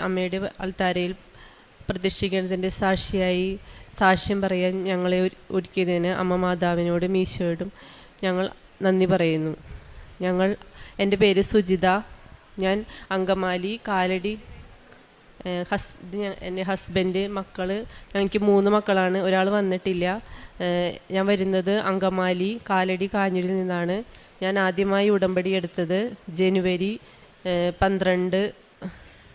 അമ്മയുടെ അൾത്താരയിൽ പ്രതീക്ഷിക്കുന്നതിൻ്റെ സാക്ഷിയായി സാക്ഷ്യം പറയാൻ ഞങ്ങളെ ഒരുക്കിയതിന് അമ്മ മാതാവിനോടും ഈശോയോടും ഞങ്ങൾ നന്ദി പറയുന്നു. എൻ്റെ പേര് സുജിത. ഞാൻ അങ്കമാലി കാലടി. എൻ്റെ ഹസ്ബൻഡ്, മക്കൾ, ഞങ്ങൾക്ക് 3 മക്കളാണ്. ഒരാൾ വന്നിട്ടില്ല. ഞാൻ വരുന്നത് അങ്കമാലി കാലടി കാഞ്ഞൂരിൽ നിന്നാണ്. ഞാൻ ആദ്യമായി ഉടമ്പടി എടുത്തത് ജനുവരി 12,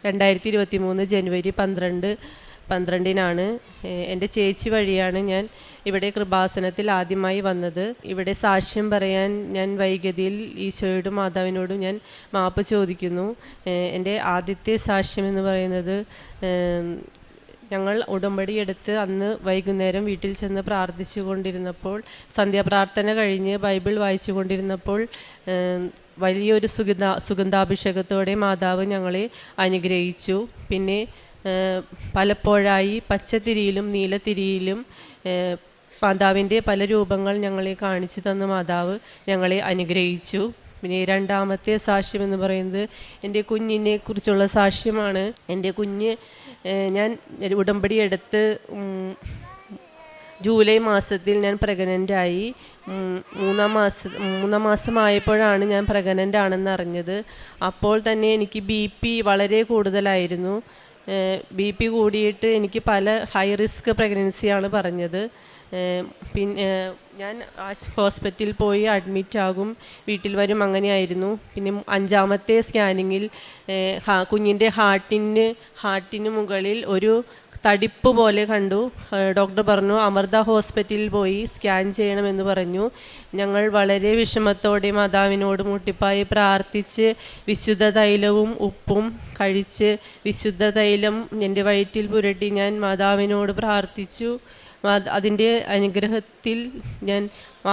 2023 ജനുവരി 12-12 എൻ്റെ ചേച്ചി വഴിയാണ് ഞാൻ ഇവിടെ കൃപാസനത്തിൽ ആദ്യമായി വന്നത്. ഇവിടെ സാക്ഷ്യം പറയാൻ ഞാൻ വൈകിയതിൽ ഈശോയോടും മാതാവിനോടും ഞാൻ മാപ്പ് ചോദിക്കുന്നു. എൻ്റെ ആദ്യത്തെ സാക്ഷ്യം എന്ന് പറയുന്നത്, ഞങ്ങൾ ഉടമ്പടി എടുത്ത് അന്ന് വൈകുന്നേരം വീട്ടിൽ ചെന്ന് പ്രാർത്ഥിച്ചു കൊണ്ടിരുന്നപ്പോൾ, സന്ധ്യാപ്രാർത്ഥന കഴിഞ്ഞ് ബൈബിൾ വായിച്ചു കൊണ്ടിരുന്നപ്പോൾ വലിയൊരു സുഗന്ധാഭിഷേകത്തോടെ മാതാവ് ഞങ്ങളെ അനുഗ്രഹിച്ചു. പിന്നെ പലപ്പോഴായി പച്ചത്തിരിയിലും നീലത്തിരിയിലും മാതാവിൻ്റെ പല രൂപങ്ങൾ ഞങ്ങളെ കാണിച്ചു തന്ന മാതാവ് ഞങ്ങളെ അനുഗ്രഹിച്ചു. പിന്നെ രണ്ടാമത്തെ സാക്ഷ്യം എന്ന് പറയുന്നത് എൻ്റെ കുഞ്ഞിനെ കുറിച്ചുള്ള സാക്ഷ്യമാണ്. എൻ്റെ കുഞ്ഞ് ഞാൻ ഉടമ്പടി എടുത്ത് ജൂലൈ മാസത്തിൽ ഞാൻ പ്രഗ്നൻ്റായി. 3 മാസമായപ്പോഴാണ് ഞാൻ പ്രഗ്നൻ്റ് ആണെന്ന് അറിഞ്ഞത്. അപ്പോൾ തന്നെ എനിക്ക് BP വളരെ കൂടുതലായിരുന്നു. BP കൂടിയിട്ട് എനിക്ക് പല ഹൈ റിസ്ക് പ്രഗ്നൻസിയാണ് പറഞ്ഞത്. പിന്നെ ഞാൻ ഹോസ്പിറ്റലിൽ പോയി അഡ്മിറ്റ് ആകും, വീട്ടിൽ വരും, അങ്ങനെയായിരുന്നു. പിന്നെ 5ാമത്തെ സ്കാനിങ്ങിൽ കുഞ്ഞിൻ്റെ ഹാർട്ടിന് മുകളിൽ ഒരു തടിപ്പ് പോലെ കണ്ടു. ഡോക്ടർ പറഞ്ഞു അമൃത ഹോസ്പിറ്റലിൽ പോയി സ്കാൻ ചെയ്യണമെന്ന് പറഞ്ഞു. ഞങ്ങൾ വളരെ വിഷമത്തോടെ മാതാവിനോട് മുട്ടിപ്പായി പ്രാർത്ഥിച്ച് വിശുദ്ധ തൈലവും ഉപ്പും കഴിച്ച് വിശുദ്ധ തൈലം എൻ്റെ വയറ്റിൽ പുരട്ടി ഞാൻ മാതാവിനോട് പ്രാർത്ഥിച്ചു. അതിൻ്റെ അനുഗ്രഹത്തിൽ ഞാൻ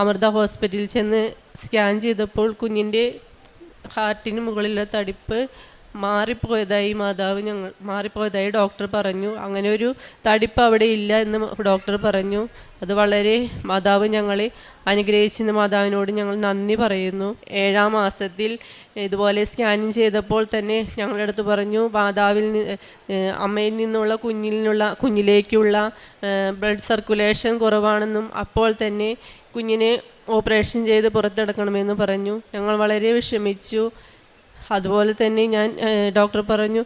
അമൃത ഹോസ്പിറ്റലിൽ ചെന്ന് സ്കാൻ ചെയ്തപ്പോൾ കുഞ്ഞിൻ്റെ ഹാർട്ടിന് മുകളിലുള്ള തടിപ്പ് മാറിപ്പോയതായി ഡോക്ടർ പറഞ്ഞു. അങ്ങനെ ഒരു തടിപ്പ് അവിടെ ഇല്ല എന്ന് ഡോക്ടർ പറഞ്ഞു. അത് വളരെ മാതാവ് ഞങ്ങളെ അനുഗ്രഹിച്ചെന്ന് മാതാവിനോട് ഞങ്ങൾ നന്ദി പറയുന്നു. 7ാം മാസത്തിൽ ഇതുപോലെ സ്കാനിങ് ചെയ്തപ്പോൾ തന്നെ ഞങ്ങളുടെ അടുത്ത് പറഞ്ഞു അമ്മയിൽ നിന്നുള്ള കുഞ്ഞിലേക്കുള്ള ബ്ലഡ് സർക്കുലേഷൻ കുറവാണെന്നും അപ്പോൾ തന്നെ കുഞ്ഞിനെ ഓപ്പറേഷൻ ചെയ്ത് പുറത്തെടുക്കണമെന്ന് പറഞ്ഞു. ഞങ്ങൾ വളരെ വിഷമിച്ചു. അതുപോലെ തന്നെ ഡോക്ടർ പറഞ്ഞു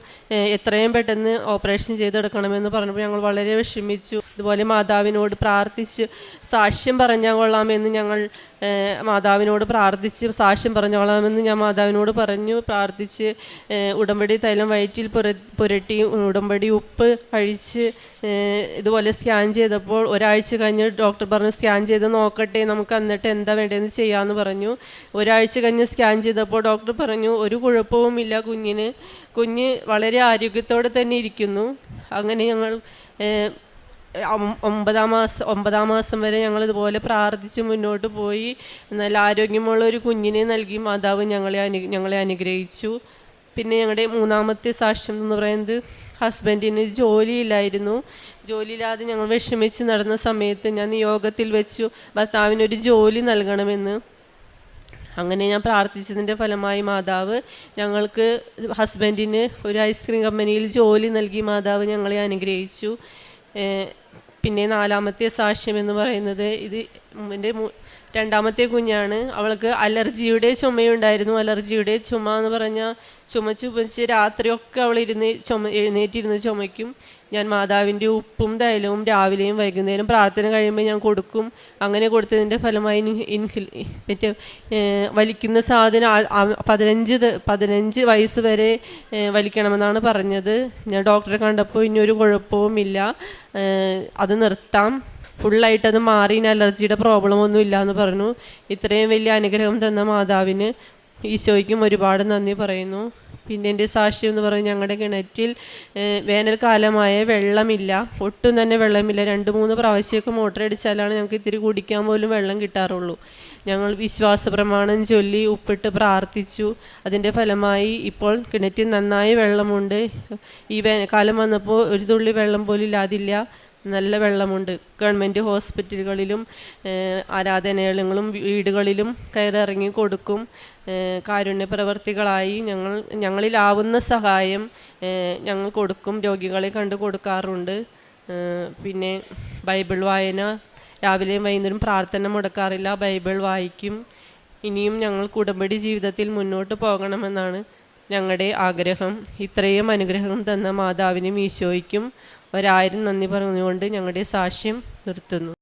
എത്രയും പെട്ടെന്ന് ഓപ്പറേഷൻ ചെയ്തെടുക്കണമെന്ന് പറഞ്ഞപ്പോൾ ഞങ്ങൾ വളരെ വിഷമിച്ചു. അതുപോലെ മാതാവിനോട് പ്രാർത്ഥിച്ച് സാക്ഷ്യം പറഞ്ഞാൽ കൊള്ളാമെന്ന് ഞങ്ങൾ മാതാവിനോട് പ്രാർത്ഥിച്ച് സാക്ഷ്യം പറഞ്ഞോളാമെന്ന് ഞാൻ മാതാവിനോട് പ്രാർത്ഥിച്ച് ഉടമ്പടി തൈലം വയറ്റിൽ പുരട്ടി ഉടമ്പടി ഉപ്പ് കഴിച്ച് ഇതുപോലെ സ്കാൻ ചെയ്തപ്പോൾ ഒരാഴ്ച കഴിഞ്ഞ് ഡോക്ടർ പറഞ്ഞു സ്കാൻ ചെയ്ത് നോക്കട്ടെ, നമുക്ക് എന്നിട്ട് എന്താ വേണ്ടതെന്ന് ചെയ്യാമെന്ന് പറഞ്ഞു. ഒരാഴ്ച കഴിഞ്ഞ് സ്കാൻ ചെയ്തപ്പോൾ ഡോക്ടർ പറഞ്ഞു ഒരു കുഴപ്പവുമില്ല, കുഞ്ഞ് വളരെ ആരോഗ്യത്തോടെ തന്നെ ഇരിക്കുന്നു. അങ്ങനെ ഞങ്ങൾ 9ാം മാസം വരെ ഞങ്ങൾ ഇതുപോലെ പ്രാർത്ഥിച്ച് മുന്നോട്ട് പോയി. നല്ല ആരോഗ്യമുള്ള ഒരു കുഞ്ഞിനെ നൽകി മാതാവ് ഞങ്ങളെ അനുഗ്രഹിച്ചു. പിന്നെ ഞങ്ങളുടെ 3ാമത്തെ സാക്ഷ്യം എന്ന് പറയുന്നത് ഹസ്ബൻഡിന് ജോലിയില്ലായിരുന്നു. ജോലിയില്ലാതെ ഞങ്ങൾ വിഷമിച്ച് നടന്ന സമയത്ത് ഞാൻ നിയോഗത്തിൽ വെച്ചു ഭർത്താവിനൊരു ജോലി നൽകണമെന്ന്. അങ്ങനെ ഞാൻ പ്രാർത്ഥിച്ചതിൻ്റെ ഫലമായി മാതാവ് ഞങ്ങൾക്ക് ഹസ്ബൻഡിന് ഒരു ഐസ്ക്രീം കമ്പനിയിൽ ജോലി നൽകി മാതാവ് ഞങ്ങളെ അനുഗ്രഹിച്ചു. പിന്നെ 4ാമത്തെ സാക്ഷ്യം എന്ന് പറയുന്നത് ഇത് എൻ്റെ 2ാമത്തെ കുഞ്ഞാണ്. അവൾക്ക് അലർജിയുടെ ചുമയുണ്ടായിരുന്നു. അലർജിയുടെ ചുമ എന്ന് പറഞ്ഞാൽ ചുമച്ച് രാത്രിയൊക്കെ അവൾ എഴുന്നേറ്റിരുന്ന് ചുമയ്ക്കും. ഞാൻ മാതാവിൻ്റെ ഉപ്പും തൈലവും രാവിലെയും വൈകുന്നേരം പ്രാർത്ഥന കഴിയുമ്പോൾ ഞാൻ കൊടുക്കും. അങ്ങനെ കൊടുത്തതിൻ്റെ ഫലമായി വലിക്കുന്ന സാധനം 15 വയസ്സ് വരെ വലിക്കണമെന്നാണ് പറഞ്ഞത്. ഞാൻ ഡോക്ടറെ കണ്ടപ്പോൾ ഇനിയൊരു കുഴപ്പവുമില്ല, അത് നിർത്താം, ഫുള്ളായിട്ടത് മാറി, അലർജിയുടെ പ്രോബ്ലം ഒന്നും ഇല്ല എന്ന് പറഞ്ഞു. ഇത്രയും വലിയ അനുഗ്രഹം തന്ന മാതാവിന് ഈശോയ്ക്കും ഒരുപാട് നന്ദി പറയുന്നു. പിന്നെ എൻ്റെ സാക്ഷ്യം എന്ന് പറയുന്നത് ഞങ്ങളുടെ കിണറ്റിൽ വേനൽക്കാലമായ വെള്ളമില്ല, ഒട്ടും തന്നെ വെള്ളമില്ല. 2-3 പ്രാവശ്യമൊക്കെ മോട്ടർ അടിച്ചാലാണ് ഞങ്ങൾക്ക് ഇത്തിരി കുടിക്കാൻ പോലും വെള്ളം കിട്ടാറുള്ളൂ. ഞങ്ങൾ വിശ്വാസ പ്രമാണം ചൊല്ലി ഉപ്പിട്ട് പ്രാർത്ഥിച്ചു. അതിൻ്റെ ഫലമായി ഇപ്പോൾ കിണറ്റിൽ നന്നായി വെള്ളമുണ്ട്. ഈ വേനൽക്കാലം വന്നപ്പോൾ ഒരു തുള്ളി വെള്ളം പോലും ഇല്ലാതില്ല. നല്ല വെള്ളമുണ്ട്. ഗവൺമെൻറ് ഹോസ്പിറ്റലുകളിലും ആരാധനാലയങ്ങളും വീടുകളിലും കയറിറങ്ങി കൊടുക്കും. കാരുണ്യ പ്രവർത്തികളായി ഞങ്ങളിലാവുന്ന സഹായം ഞങ്ങൾ കൊടുക്കും, രോഗികളെ കണ്ടു കൊടുക്കാറുണ്ട്. പിന്നെ ബൈബിൾ വായന, രാവിലെയും വൈകുന്നേരം പ്രാർത്ഥന മുടക്കാറില്ല, ബൈബിൾ വായിക്കും. ഇനിയും ഞങ്ങൾക്ക് ഉടമ്പടി ജീവിതത്തിൽ മുന്നോട്ട് പോകണമെന്നാണ് ഞങ്ങളുടെ ആഗ്രഹം. ഇത്രയും അനുഗ്രഹം തന്ന മാതാവിനും ഈശോയ്ക്കും 1000 നന്ദി പറഞ്ഞുകൊണ്ട് ഞങ്ങളുടെ സാക്ഷ്യം നിർത്തുന്നു.